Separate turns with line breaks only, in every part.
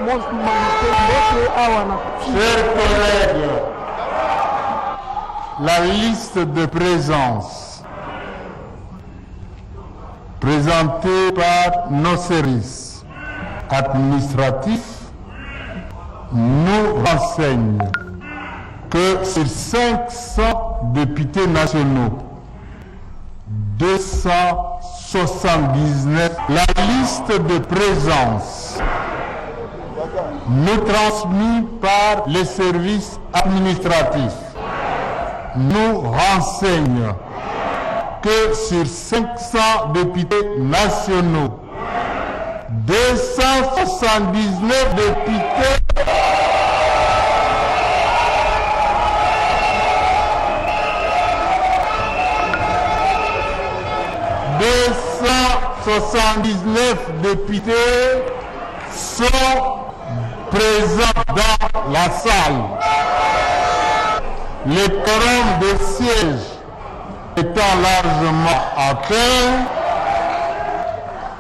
Chers collègues, la liste de présence présentée par nos services administratifs nous renseigne que sur 500 députés nationaux, 279, la liste de présence nous transmise par les services administratifs nous renseigne que sur 500 députés nationaux, 279 députés sont présents dans la salle. Le quorum de sièges étant largement atteint,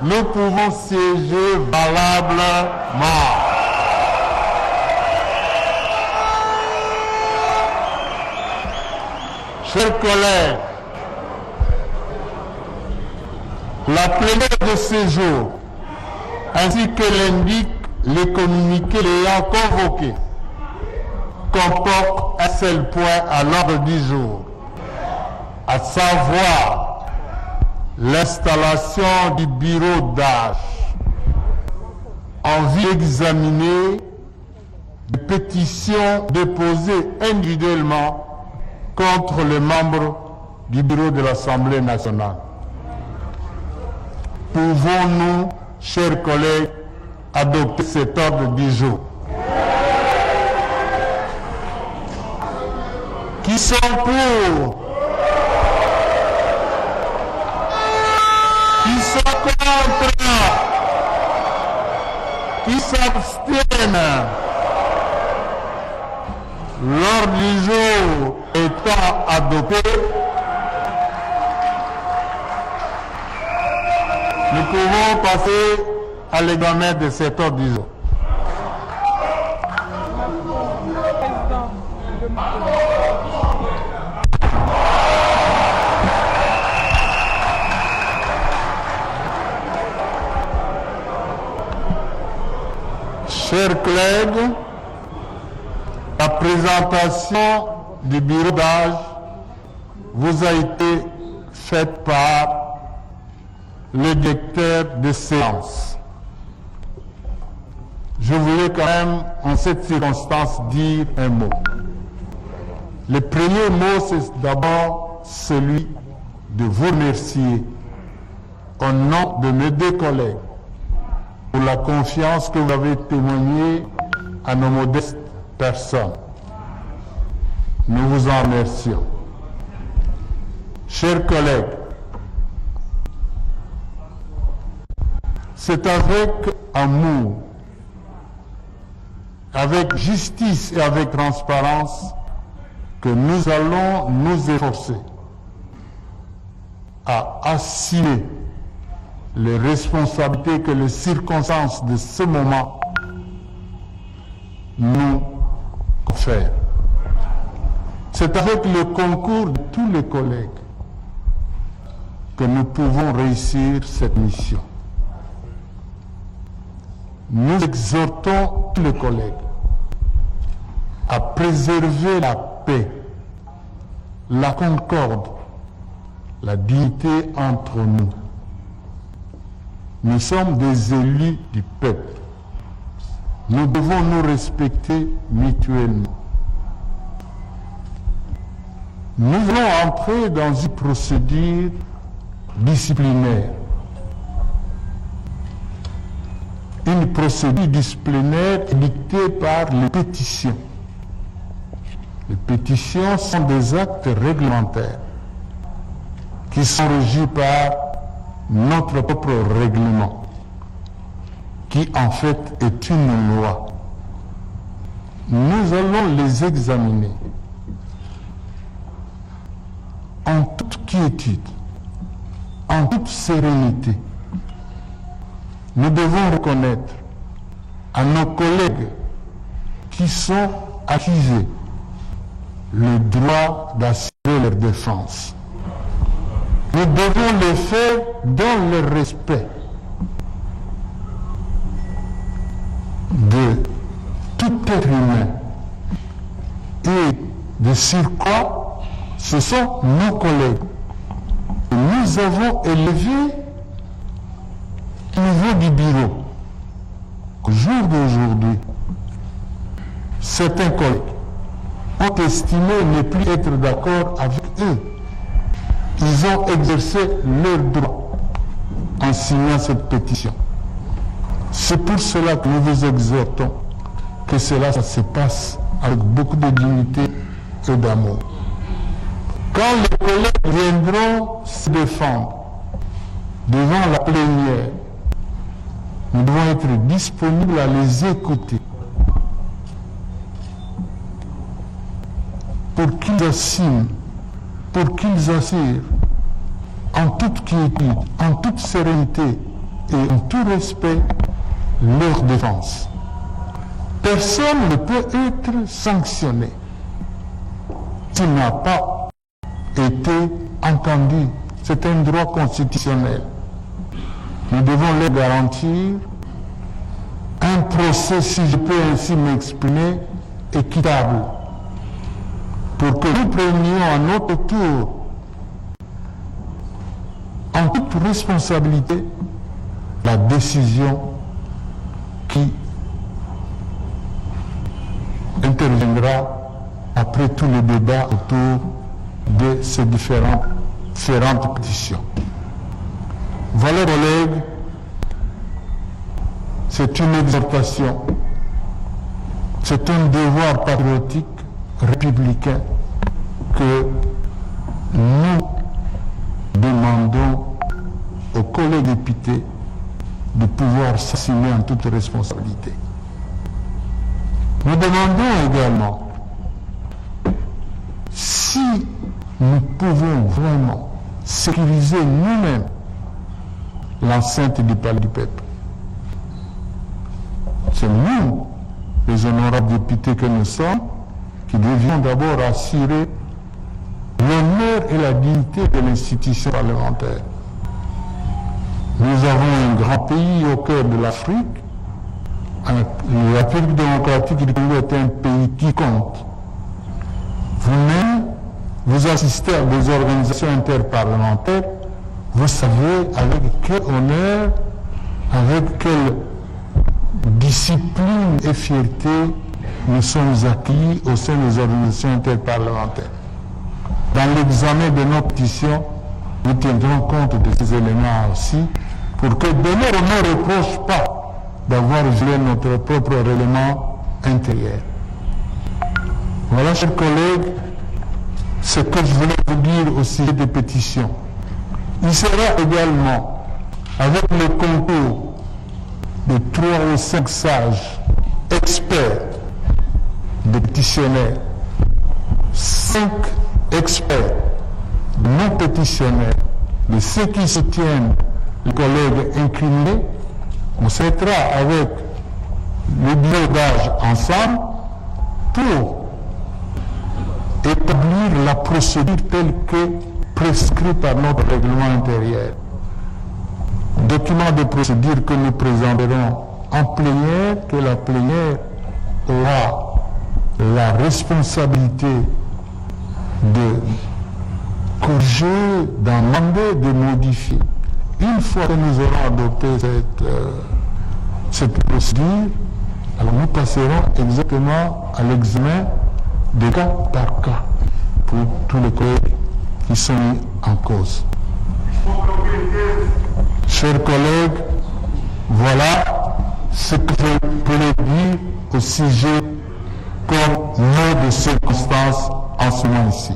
nous pouvons siéger valablement. Chers collègues, la plénière de ce jour, ainsi que l'indiquent les communiqués l'ayant convoqué, comporte un seul point à l'ordre du jour, à savoir l'installation du bureau d'âge en vue d'examiner des pétitions déposées individuellement contre les membres du bureau de l'Assemblée nationale. Pouvons-nous, chers collègues, adopter cet ordre du jour? Qui sont pour? Qui sont contre? Qui s'abstiennent? L'ordre du jour étant adopté, nous pouvons passer à l'examen de cet ordre du jour. Chers collègues, la présentation du bureau d'âge vous a été faite par le directeur de séance. Je voulais quand même, en cette circonstance, dire un mot. Le premier mot, c'est d'abord celui de vous remercier au nom de mes deux collègues pour la confiance que vous avez témoignée à nos modestes personnes. Nous vous en remercions. Chers collègues, c'est avec amour, avec justice et avec transparence que nous allons nous efforcer à assumer les responsabilités que les circonstances de ce moment nous confèrent. C'est avec le concours de tous les collègues que nous pouvons réussir cette mission. Nous exhortons tous les collègues à préserver la paix, la concorde, la dignité entre nous. Nous sommes des élus du peuple. Nous devons nous respecter mutuellement. Nous allons entrer dans une procédure disciplinaire. Une procédure disciplinaire dictée par les pétitions. Les pétitions sont des actes réglementaires qui sont régis par notre propre règlement, qui en fait est une loi. Nous allons les examiner en toute quiétude, en toute sérénité. Nous devons reconnaître à nos collègues qui sont accusés le droit d'assurer leur défense. Nous devons le faire dans le respect de tout être humain. Et de surcroît, ce sont nos collègues. Nous avons élevé au niveau du bureau. Au jour d'aujourd'hui, certains collègues ont estimé ne plus être d'accord avec eux. Ils ont exercé leur droit en signant cette pétition. C'est pour cela que nous vous exhortons que cela se passe avec beaucoup de dignité et d'amour. Quand les collègues viendront se défendre devant la plénière, nous devons être disponibles à les écouter pour qu'ils assument, pour qu'ils assurent en toute quiétude, en toute sérénité et en tout respect leur défense. Personne ne peut être sanctionné s'il n'a pas été entendu. C'est un droit constitutionnel. Nous devons leur garantir un procès, si je peux ainsi m'exprimer, équitable, pour que nous prenions à notre tour, en toute responsabilité, la décision qui interviendra après tous les débats autour de ces différentes pétitions. Voilà, collègues, c'est une exhortation, c'est un devoir patriotique, républicain, que nous demandons aux collègues députés de pouvoir s'assumer en toute responsabilité. Nous demandons également si nous pouvons vraiment sécuriser nous-mêmes l'enceinte du palais du peuple. C'est nous, les honorables députés que nous sommes, qui devions d'abord assurer l'honneur et la dignité de l'institution parlementaire. Nous avons un grand pays au cœur de l'Afrique. La République démocratique du Congo est un pays qui compte. Vous-même, vous assistez à des organisations interparlementaires, vous savez avec quel honneur, avec quelle discipline et fierté nous sommes accueillis au sein des organisations interparlementaires. Dans l'examen de nos pétitions, nous tiendrons compte de ces éléments aussi, pour que demain on ne reproche pas d'avoir joué notre propre règlement intérieur. Voilà, chers collègues, ce que je voulais vous dire au sujet des pétitions. Il sera également, avec le concours de 3 ou 5 sages, experts, des pétitionnaires, 5 experts, non pétitionnaires, de ceux qui soutiennent les collègues incriminés, on se mettra avec le bureau d'âge ensemble pour établir la procédure telle que prescrite par notre règlement intérieur. Document de procédure que nous présenterons en plénière, que la plénière aura la responsabilité de corriger, d'amender, de modifier. Une fois que nous aurons adopté cette procédure, alors nous passerons exactement à l'examen de cas par cas pour tous les collègues qui sont mis en cause. Chers collègues, voilà ce que je pourrais dire au sujet comme mot de circonstance en ce moment ici.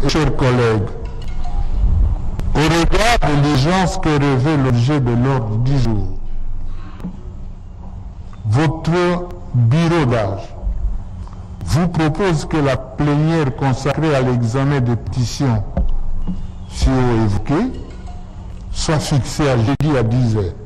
Chers collègues, au regard de l'urgence que revêt l'objet de l'ordre du jour, votre bureau d'âge vous propose que la plénière consacrée à l'examen des pétitions sur évoquées soit fixée à jeudi à 10 h.